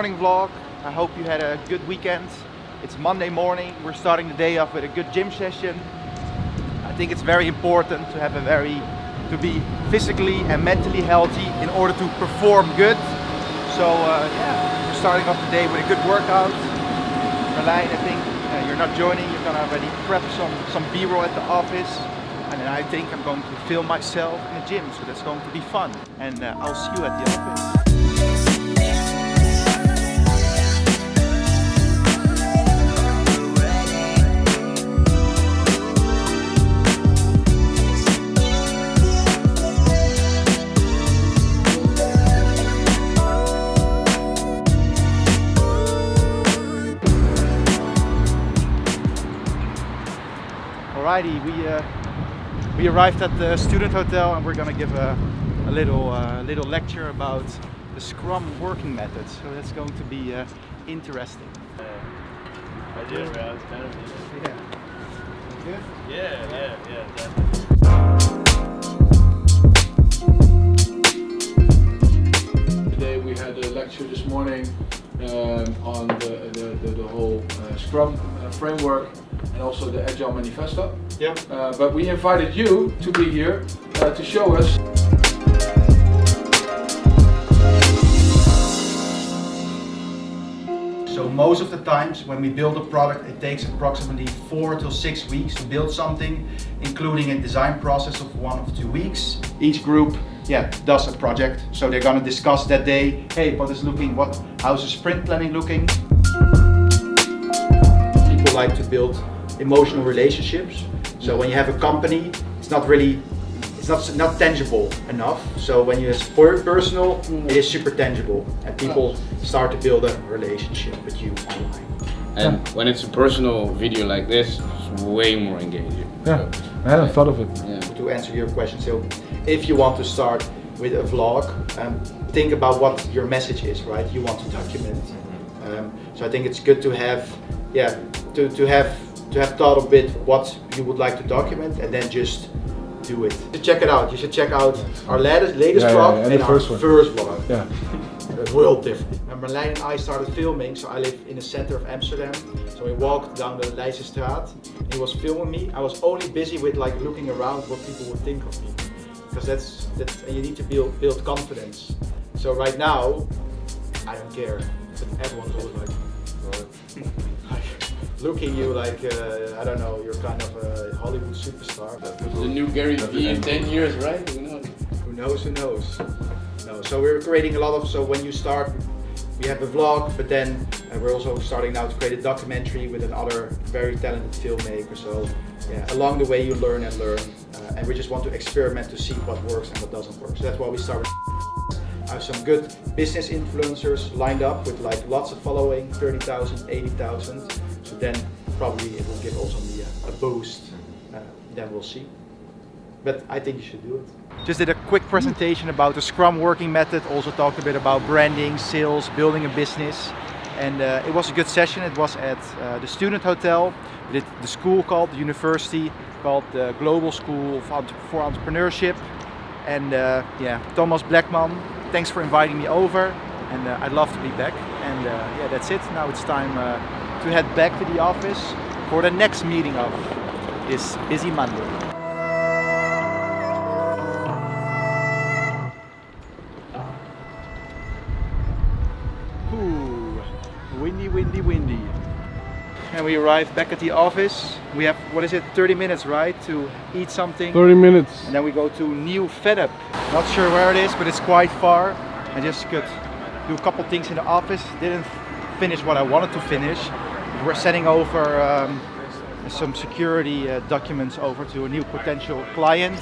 morning vlog. I hope you had a good weekend. It's Monday morning. We're starting the day off with a good gym session. I think it's very important to have to be physically and mentally healthy in order to perform good. So yeah, we're starting off the day with a good workout. Marlijn, I think you're not joining. You're gonna already prep some B-roll at the office. And then I think I'm going to film myself in the gym, so that's going to be fun. And I'll see you at the office. Alrighty, we arrived at the student hotel and we're gonna give a little lecture about the Scrum working method. So that's going to be interesting. I did, bro. It's kind of yeah. Good? Yeah, definitely. Today we had a lecture this morning on the whole Scrum framework and also the Agile Manifesto. Yeah. But we invited you to be here to show us. So most of the times when we build a product, it takes approximately 4 to 6 weeks to build something, including a design process of 1 or 2 weeks. Each group does a project. So they're gonna discuss that day, hey, how's the sprint planning looking? People like to build emotional relationships. So when you have a company, it's not tangible enough. So when it's personal, it is super tangible, and people start to build a relationship with you online. And when it's a personal video like this, it's way more engaging. Yeah, I hadn't thought of it. Yeah. To answer your question, so if you want to start with a vlog, think about what your message is, right? You want to document. So I think it's good to have thought a bit what you would like to document and then just do it. Check it out. You should check out our latest vlog and our first vlog. Yeah. It's real different. And Marlijn and I started filming, so I live in the center of Amsterdam. So we walked down the Leidsestraat. He was filming me. I was only busy with looking around what people would think of me. Because that's you need to build confidence. So right now, I don't care. But everyone's always like looking you like, I don't know, you're kind of a Hollywood superstar. The new Gary Vee in 10 years, right? Who knows? No, so we're creating a lot of, so when you start, we have a vlog, but then we're also starting now to create a documentary with another very talented filmmaker. So yeah, along the way you learn, and we just want to experiment to see what works and what doesn't work. So that's why we started. I have some good business influencers lined up with lots of following, 30,000, 80,000. So then probably it will give also me a boost. Then we'll see. But I think you should do it. Just did a quick presentation about the Scrum working method. Also talked a bit about branding, sales, building a business. And it was a good session. It was at the student hotel. We did the school called, the university called the Global School for Entrepreneurship. And Thomas Blackman, thanks for inviting me over. And I'd love to be back. And that's it. Now it's time to head back to the office for the next meeting of this busy Monday. Ooh, windy. And we arrived back at the office. We have, 30 minutes, right, to eat something. 30 minutes. And then we go to New Fedep. Not sure where it is, but it's quite far. I just could do a couple things in the office. Didn't finish what I wanted to finish. We're sending over some security documents over to a new potential client.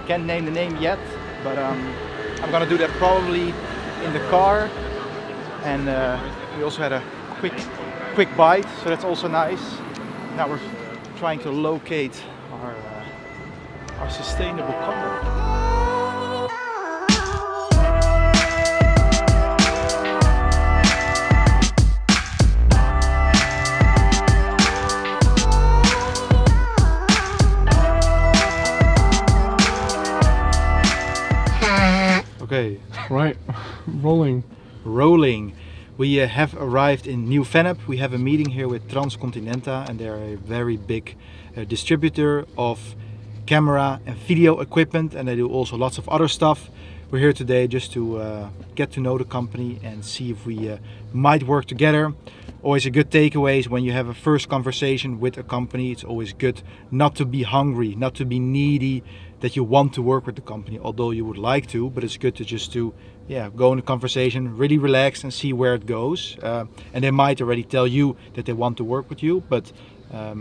Can't name the name yet, but I'm gonna do that probably in the car. And we also had a quick bite, so that's also nice. Now we're trying to locate our sustainable car. Okay, right, rolling. We have arrived in Nieuw-Vennep. We have a meeting here with Transcontinenta, and they're a very big distributor of camera and video equipment, and they do also lots of other stuff. We're here today just to get to know the company and see if we might work together. Always a good takeaway is when you have a first conversation with a company, it's always good not to be hungry, not to be needy, that you want to work with the company, although you would like to, but it's good to just go in a conversation, really relax and see where it goes. And they might already tell you that they want to work with you, but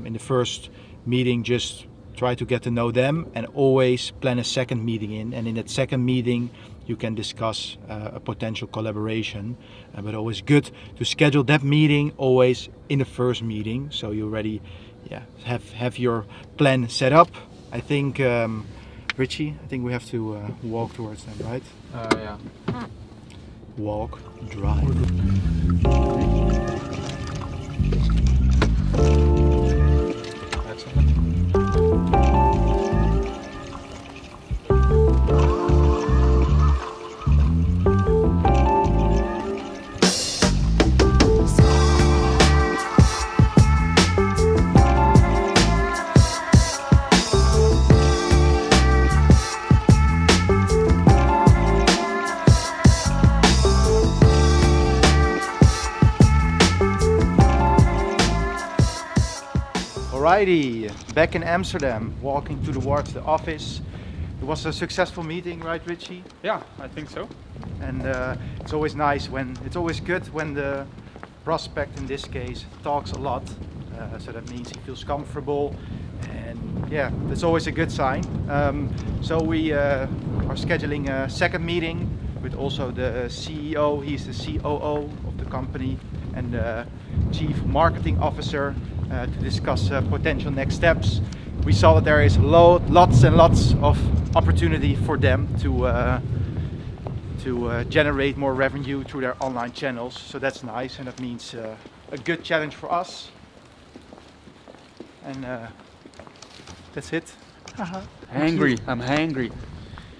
in the first meeting, just try to get to know them and always plan a second meeting in. And in that second meeting, you can discuss a potential collaboration. But always good to schedule that meeting always in the first meeting, so you already have your plan set up. I think, Richie, I think we have to walk towards them, right? Yeah. Walk, drive. Excellent. Alrighty, back in Amsterdam, walking towards the office. It was a successful meeting, right, Richie? Yeah, I think so. And it's always nice it's always good when the prospect, in this case, talks a lot. So that means he feels comfortable, and yeah, that's always a good sign. So we are scheduling a second meeting with also the CEO. He's the COO of the company, and the Chief Marketing Officer to discuss potential next steps. We saw that there is lots and lots of opportunity for them to generate more revenue through their online channels. So that's nice, and that means a good challenge for us. And that's it. Hangry, I'm hangry.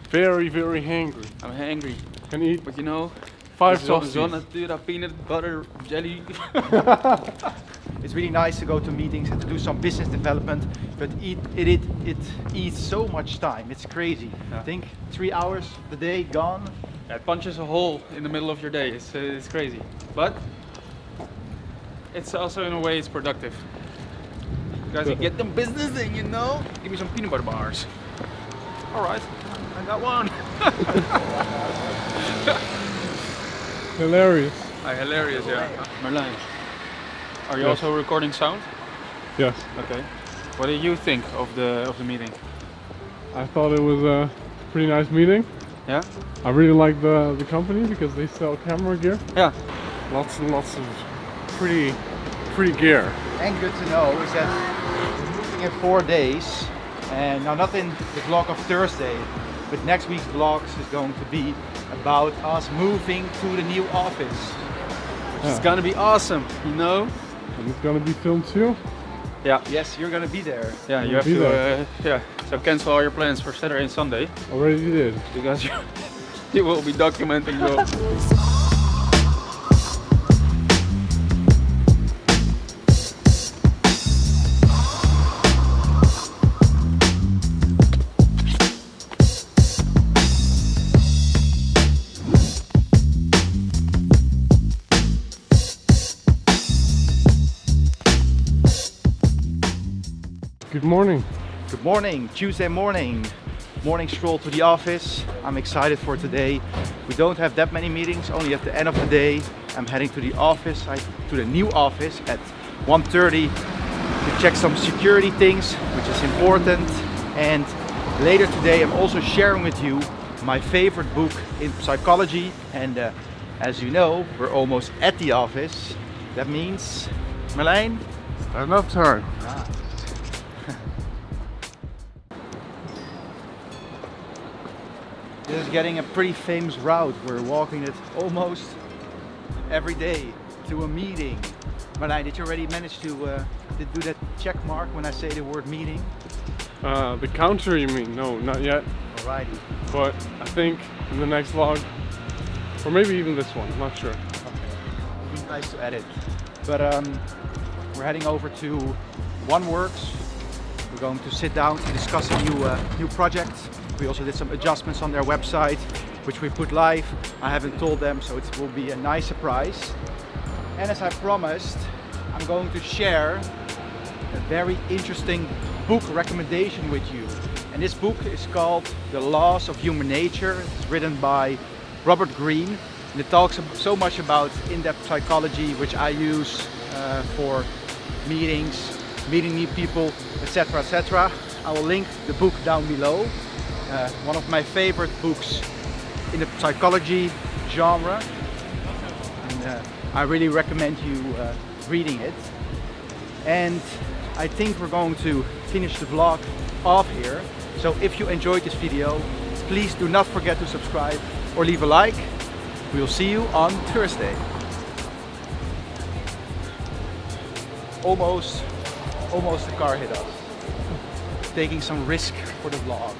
Very, very hungry. I'm hangry. Can eat But you know, 5 zona sausages. peanut butter jelly. It's really nice to go to meetings and to do some business development, but it eats so much time. It's crazy. Yeah. I think 3 hours of the day gone. It punches a hole in the middle of your day. It's crazy, but it's also in a way it's productive because you get them business in. You know, give me some peanut butter bars. All right, I got one. Hilarious. Hilarious, yeah. Merlijn, are you also recording sound? Yes. Okay. What do you think of the meeting? I thought it was a pretty nice meeting. Yeah. I really like the company because they sell camera gear. Yeah. Lots and lots of pretty gear. And good to know is that we're moving in 4 days, and now not in the vlog of Thursday, but next week's vlogs is going to be about us moving to the new office. It's gonna be awesome, you know? And it's gonna be filmed too. Yeah. Yes, you're gonna be there. Yeah, you have Be to so cancel all your plans for Saturday and Sunday Already did. because you will be documenting your Good morning. Good morning, Tuesday morning stroll to the office. I'm excited for today. We don't have that many meetings, only at the end of the day. I'm heading to the office, to the new office at 1:30 to check some security things, which is important. And later today I'm also sharing with you my favorite book in psychology. And as you know, we're almost at the office. That means, Merlijn? Enough time. This is getting a pretty famous route. We're walking it almost every day to a meeting. Marlijn, did you already manage to do that check mark when I say the word meeting? The counter, you mean? No, not yet. Alrighty. But I think in the next vlog, or maybe even this one, not sure. nice to edit. But we're heading over to OneWorks. We're going to sit down to discuss a new project. We also did some adjustments on their website, which we put live. I haven't told them, so it will be a nice surprise. And as I promised, I'm going to share a very interesting book recommendation with you. And this book is called The Laws of Human Nature. It's written by Robert Greene. And it talks so much about in-depth psychology, which I use for meetings, meeting new people, etc., etc. I will link the book down below. One of my favorite books in the psychology genre. And I really recommend you reading it. And I think we're going to finish the vlog off here. So if you enjoyed this video, please do not forget to subscribe or leave a like. We'll see you on Thursday. Almost the car hit us. Taking some risk for the vlog.